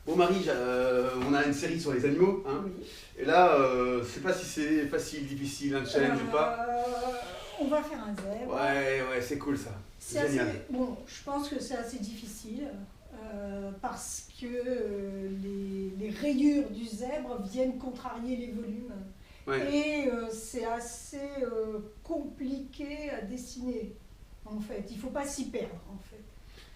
Bon Marie, on a une série sur les animaux, hein. Oui. Et là, je sais pas si c'est facile, difficile, un challenge ou pas. On va faire un zèbre. Ouais, c'est cool ça. C'est Génial. assez, bon, je pense que c'est assez difficile parce que les rayures du zèbre viennent contrarier les volumes. Ouais. Et c'est assez compliqué à dessiner, en fait. Il ne faut pas s'y perdre, en fait.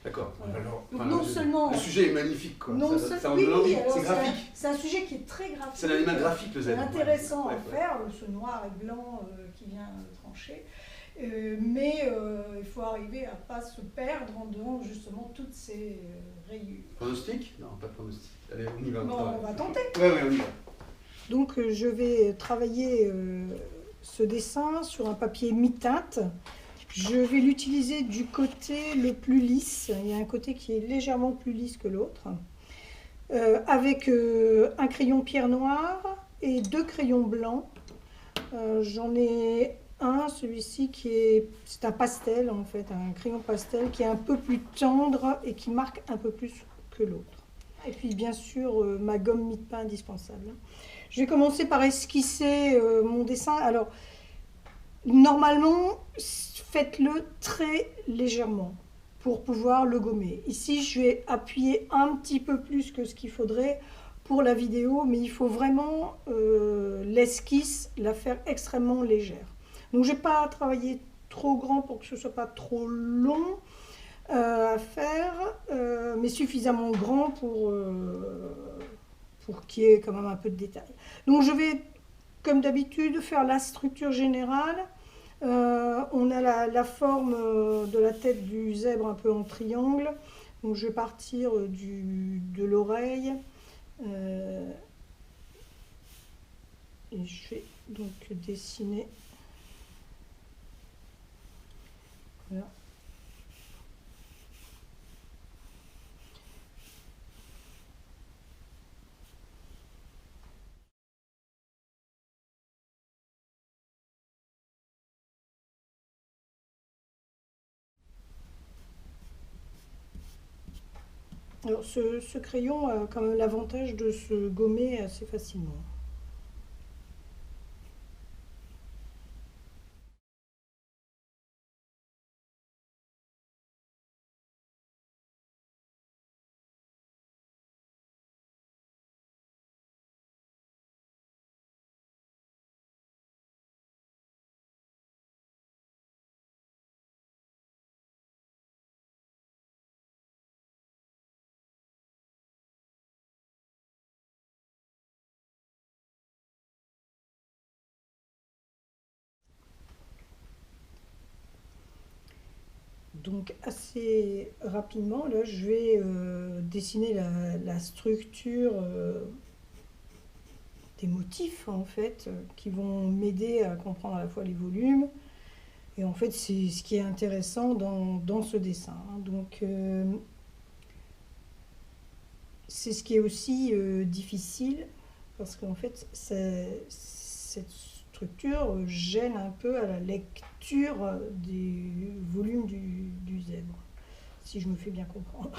D'accord. Voilà. Alors, Donc enfin, non seulement... le sujet est magnifique, quoi. Non Ça en oui, donne envie. alors C'est graphique. c'est un sujet qui est très graphique. C'est un animal graphique, le C'est zèbre. intéressant Ouais, à faire, ce noir et blanc qui vient trancher. Mais il faut arriver à ne pas se perdre en dehors justement toutes ces rayures. Pronostic? Non, pas de pronostic. Allez, on y va. Bon, on va tenter. Ouais, on y va. Donc je vais travailler ce dessin sur un papier mi-teinte. Je vais l'utiliser du côté le plus lisse. Il y a un côté qui est légèrement plus lisse que l'autre. Avec un crayon pierre noire et 2 crayons blancs. J'en ai un, celui-ci c'est un pastel en fait, un crayon pastel qui est un peu plus tendre et qui marque un peu plus que l'autre. Et puis bien sûr ma gomme mie-de-pain indispensable. Je vais commencer par esquisser mon dessin. Alors normalement, faites-le très légèrement pour pouvoir le gommer. Ici, je vais appuyer un petit peu plus que ce qu'il faudrait pour la vidéo, mais il faut vraiment l'esquisse, la faire extrêmement légère. Donc, je n'ai pas travaillé trop grand pour que ce ne soit pas trop long à faire, mais suffisamment grand pour qu'il y ait quand même un peu de détail. Donc, je vais, comme d'habitude, faire la structure générale. On a la forme de la tête du zèbre un peu en triangle. Donc je vais partir de l'oreille. Et je vais donc dessiner. Voilà. Alors ce crayon a quand même l'avantage de se gommer assez facilement. Donc assez rapidement, là, je vais dessiner la structure des motifs en fait, qui vont m'aider à comprendre à la fois les volumes. Et en fait, c'est ce qui est intéressant dans ce dessin. Donc, c'est ce qui est aussi difficile, parce qu'en fait, cette structure gêne un peu à la lecture des volumes du zèbre, si je me fais bien comprendre.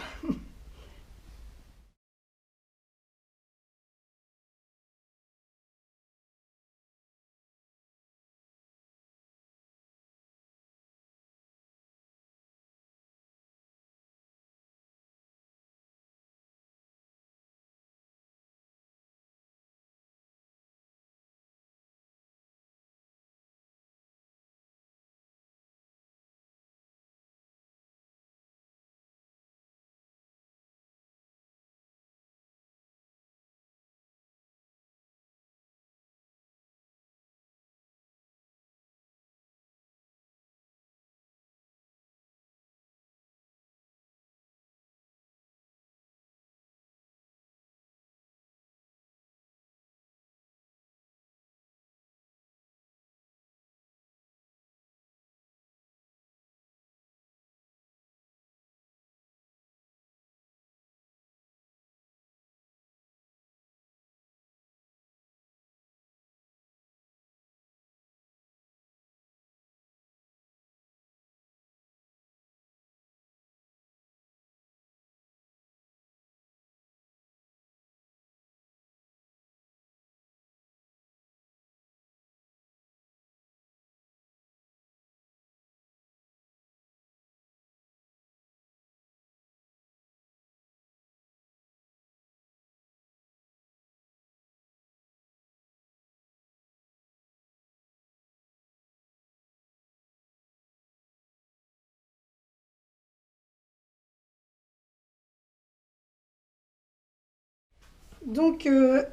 Donc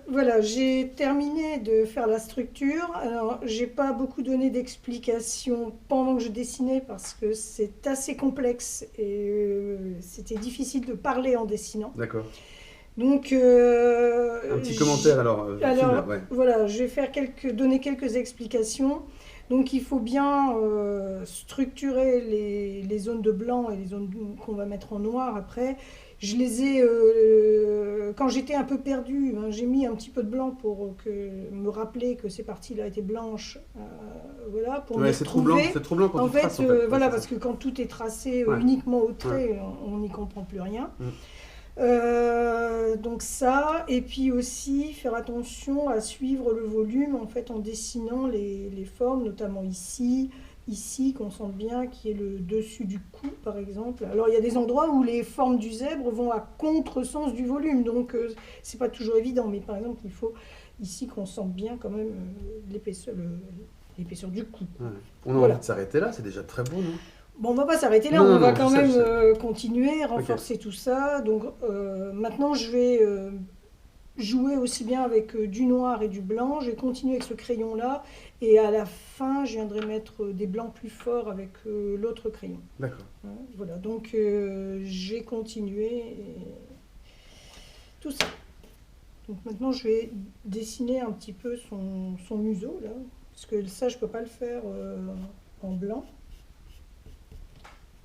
voilà, j'ai terminé de faire la structure. Alors, j'ai pas beaucoup donné d'explications pendant que je dessinais parce que c'est assez complexe et c'était difficile de parler en dessinant. D'accord. Donc, Un petit commentaire alors, final, alors ouais. voilà, je vais faire donner quelques explications. Donc, il faut bien structurer les zones de blanc et les zones qu'on va mettre en noir après. Je les ai, quand j'étais un peu perdue, hein, j'ai mis un petit peu de blanc pour me rappeler que ces parties-là étaient blanches, voilà, pour m'y Ouais, retrouver. c'est troublant quand En tu traces fait, en fait. Ouais, voilà, c'est parce ça. que quand tout est tracé Ouais, uniquement au ouais. trait, on n'y comprend plus rien. Mm. Donc ça, et puis aussi faire attention à suivre le volume en fait en dessinant les formes, notamment ici qu'on sente bien qui est le dessus du cou par exemple. Alors il y a des endroits où les formes du zèbre vont à contresens du volume, donc c'est pas toujours évident, mais par exemple il faut ici qu'on sente bien quand même l'épaisseur du cou. Ouais. On a envie Voilà. de s'arrêter là, c'est déjà très beau, non? Bon, on va pas s'arrêter là, Non, on non, va non, je quand sais, je même sais. continuer, Ok. renforcer tout ça. Donc maintenant, je vais jouer aussi bien avec du noir et du blanc. Je vais continuer avec ce crayon-là. Et à la fin, je viendrai mettre des blancs plus forts avec l'autre crayon. D'accord. Hein, voilà, donc j'ai continué tout ça. Donc maintenant, je vais dessiner un petit peu son museau, là. Parce que ça, je peux pas le faire en blanc.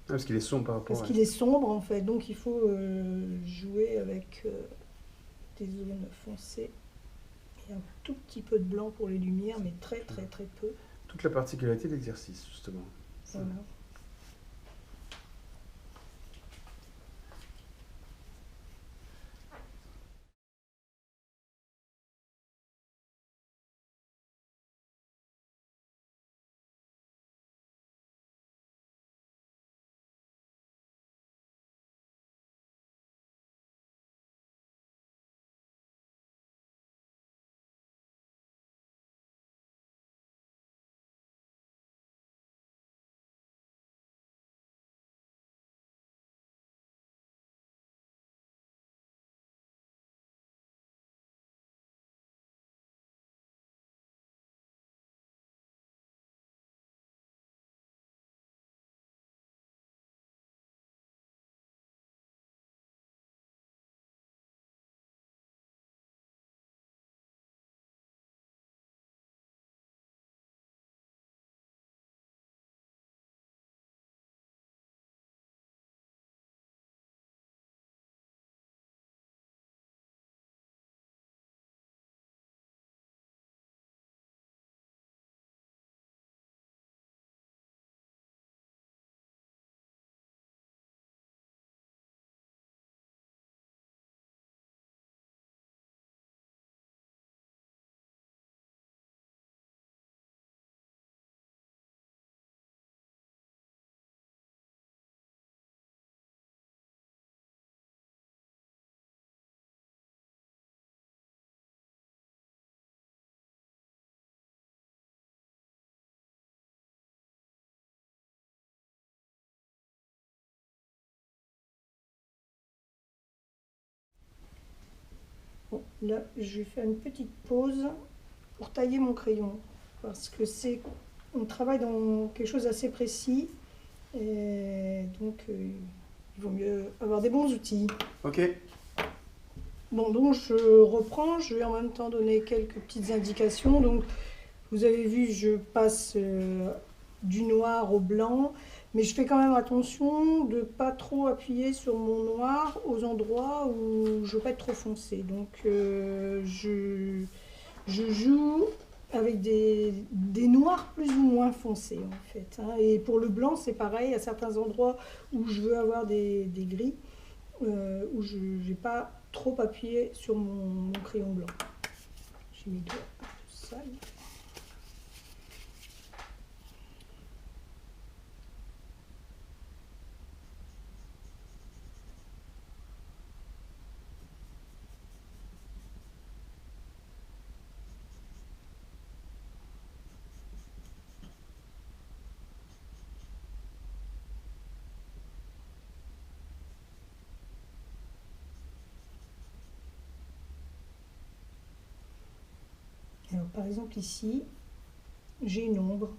Ah, parce qu'il est sombre par rapport. Parce Ouais. qu'il est sombre en fait, donc il faut jouer avec des zones foncées et un tout petit peu de blanc pour les lumières, mais très très très peu. Toute la particularité de l'exercice, justement. Ça. Voilà. Bon, là, je vais faire une petite pause pour tailler mon crayon parce que on travaille dans quelque chose d'assez précis et donc il vaut mieux avoir des bons outils. Ok. Bon, donc je reprends, je vais en même temps donner quelques petites indications. Donc, vous avez vu, je passe du noir au blanc, mais je fais quand même attention de ne pas trop appuyer sur mon noir aux endroits où je ne veux pas être trop foncé. Donc, je joue avec des noirs plus ou moins foncés, en fait. Hein. Et pour le blanc, c'est pareil, à certains endroits où je veux avoir des gris, où je n'ai pas trop appuyé sur mon crayon blanc. J'ai mes doigts un peu sales. Alors par exemple ici, j'ai une ombre.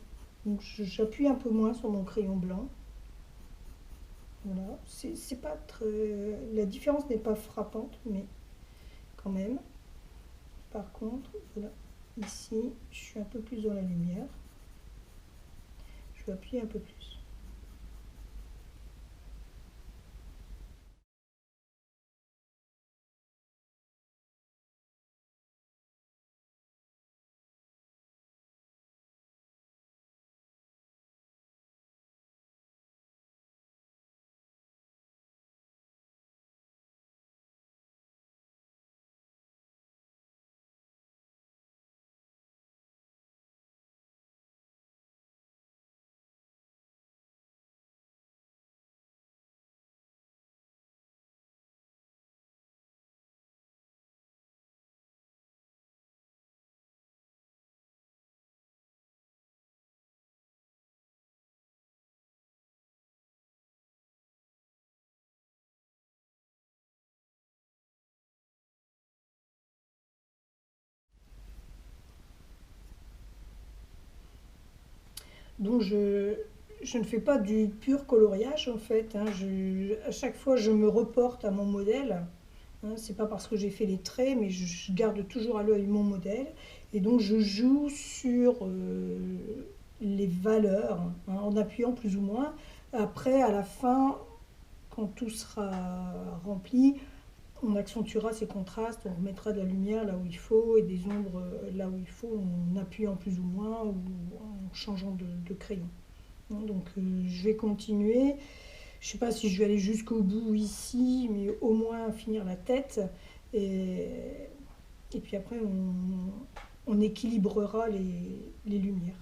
Donc j'appuie un peu moins sur mon crayon blanc. Voilà, c'est pas très... La différence n'est pas frappante, mais quand même. Par contre, voilà, ici, je suis un peu plus dans la lumière. Je vais appuyer un peu plus. Donc je ne fais pas du pur coloriage en fait, hein. À chaque fois, je me reporte à mon modèle. Hein, c'est pas parce que j'ai fait les traits, mais je garde toujours à l'œil mon modèle. Et donc je joue sur les valeurs, hein, en appuyant plus ou moins. Après, à la fin, quand tout sera rempli, on accentuera ces contrastes, on remettra de la lumière là où il faut et des ombres là où il faut, en appuyant plus ou moins ou en changeant de crayon. Donc je vais continuer. Je ne sais pas si je vais aller jusqu'au bout ici, mais au moins finir la tête. Et, et puis après, on équilibrera les lumières.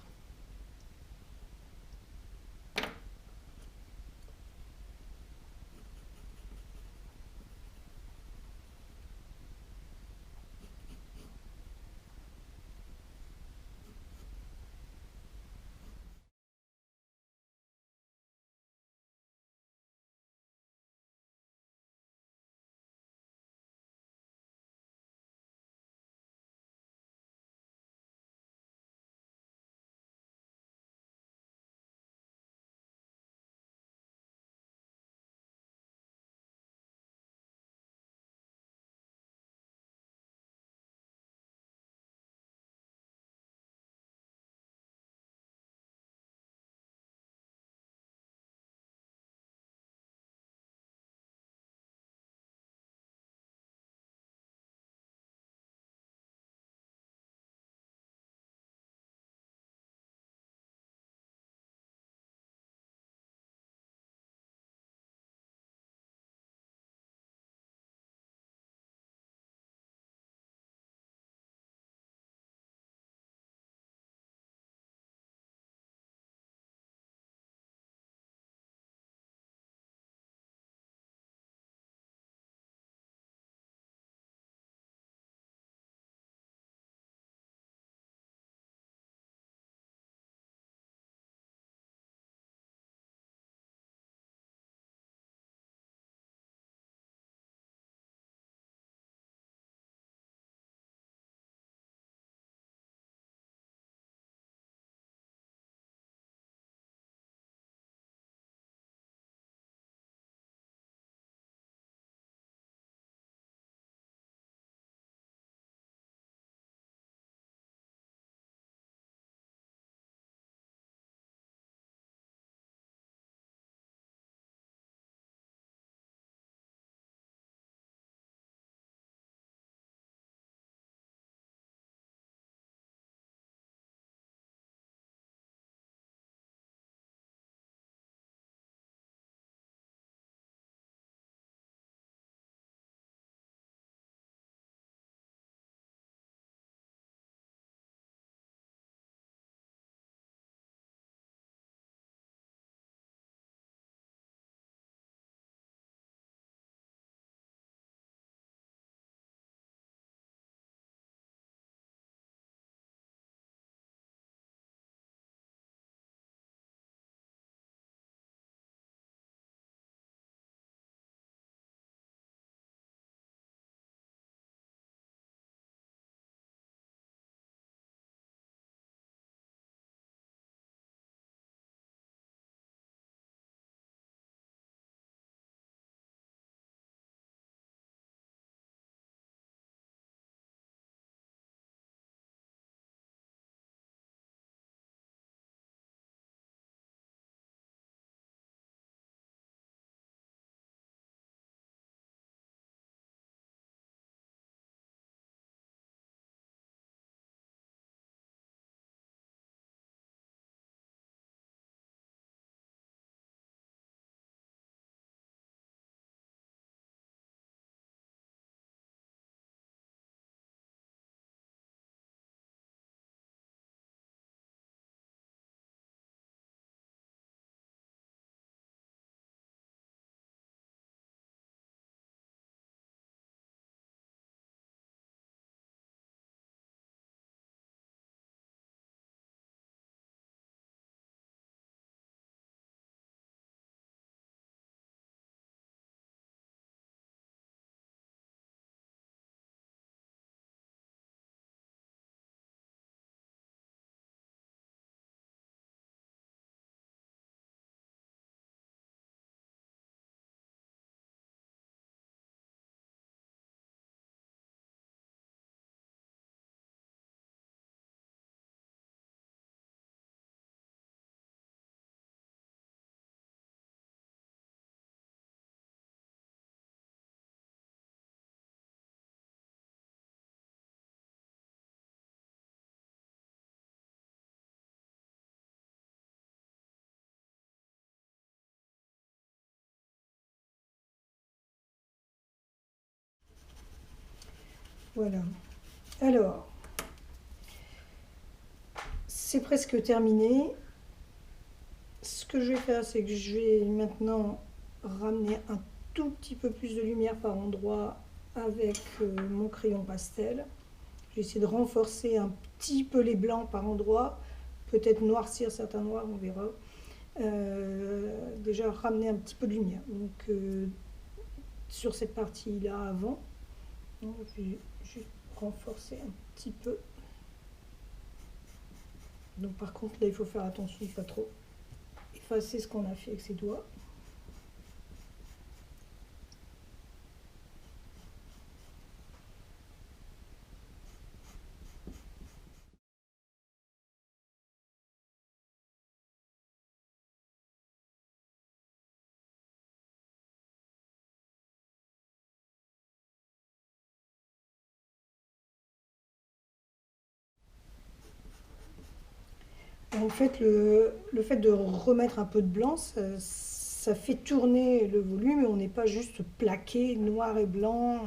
Voilà. Alors, c'est presque terminé. Ce que je vais faire, c'est que je vais maintenant ramener un tout petit peu plus de lumière par endroit avec mon crayon pastel. Je vais essayer de renforcer un petit peu les blancs par endroit, peut-être noircir certains noirs, on verra. Déjà ramener un petit peu de lumière. Donc sur cette partie-là avant, donc, je vais juste renforcer un petit peu. Donc par contre là il faut faire attention, pas trop effacer ce qu'on a fait avec ses doigts. En fait, le fait de remettre un peu de blanc, ça fait tourner le volume et on n'est pas juste plaqué noir et blanc.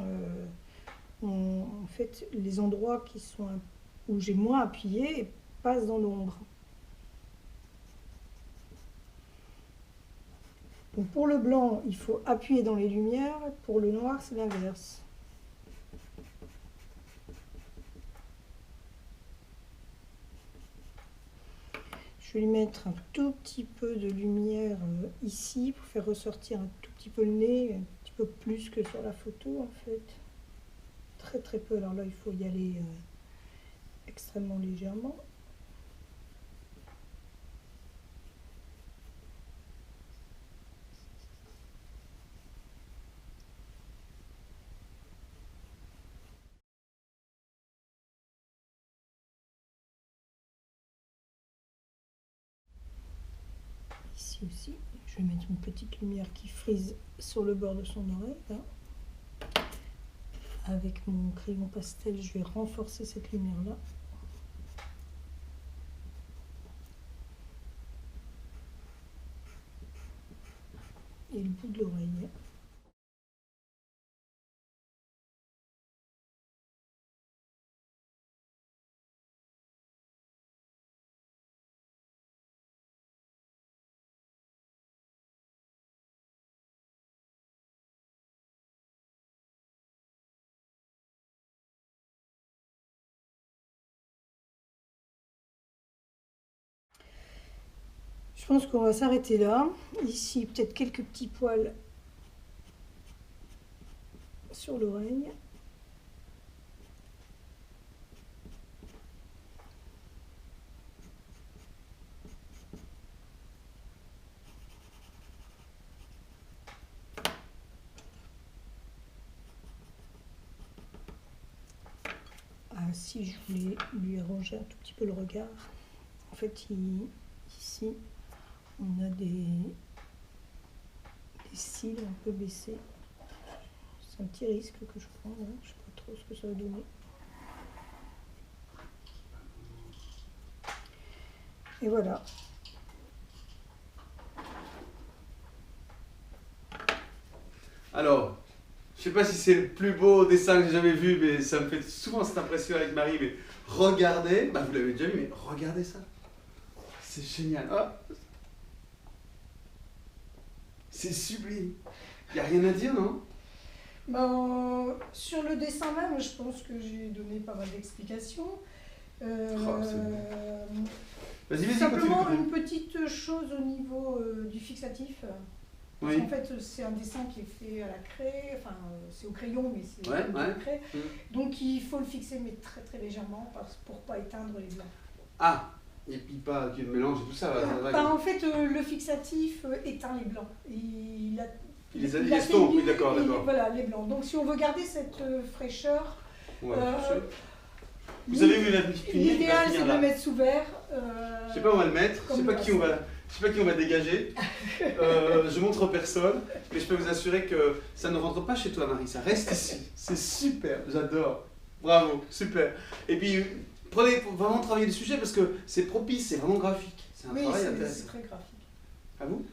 En fait, les endroits où j'ai moins appuyé passent dans l'ombre. Donc pour le blanc, il faut appuyer dans les lumières. Pour le noir, c'est l'inverse. Je vais lui mettre un tout petit peu de lumière ici pour faire ressortir un tout petit peu le nez, un petit peu plus que sur la photo en fait. Très très peu, alors là il faut y aller extrêmement légèrement. Ici aussi, je vais mettre une petite lumière qui frise sur le bord de son oreille. Là. Avec mon crayon pastel, je vais renforcer cette lumière-là. Et le bout de l'oreille. Je pense qu'on va s'arrêter là. Ici, peut-être quelques petits poils sur l'oreille. Ah, si je voulais lui arranger un tout petit peu le regard. En fait, ici, on a des cils un peu baissés. C'est un petit risque que je prends, hein. Je ne sais pas trop ce que ça va donner. Et voilà. Alors, je sais pas si c'est le plus beau dessin que j'ai jamais vu, mais ça me fait souvent cette impression avec Marie. Mais regardez, bah vous l'avez déjà vu, mais regardez ça. C'est génial. Ah. C'est sublime. Il n'y a rien à dire, non? Ben, sur le dessin même, je pense que j'ai donné pas mal d'explications. Vas-y, Simplement une petite chose au niveau du fixatif. Oui. En fait, c'est un dessin qui est fait à la craie, enfin c'est au crayon, mais c'est Ouais. à la craie. Donc il faut le fixer, mais très très légèrement pour ne pas éteindre les blancs. Ah, et puis pas qu'il mélange et tout ça. En fait, le fixatif éteint les blancs. Il estompe, oui, d'accord. Voilà, les blancs. Donc si on veut garder cette fraîcheur, ouais, vous avez vu la finir. L'idéal c'est de le mettre sous verre. Je sais pas où on va le mettre, je sais pas qui on va dégager. Je montre personne, mais je peux vous assurer que ça ne rentre pas chez toi, Marie, ça reste ici. C'est super, j'adore. Bravo, super. Et puis prenez pour vraiment travailler le sujet parce que c'est propice, c'est vraiment graphique. C'est un travail intéressant. C'est très graphique. À vous?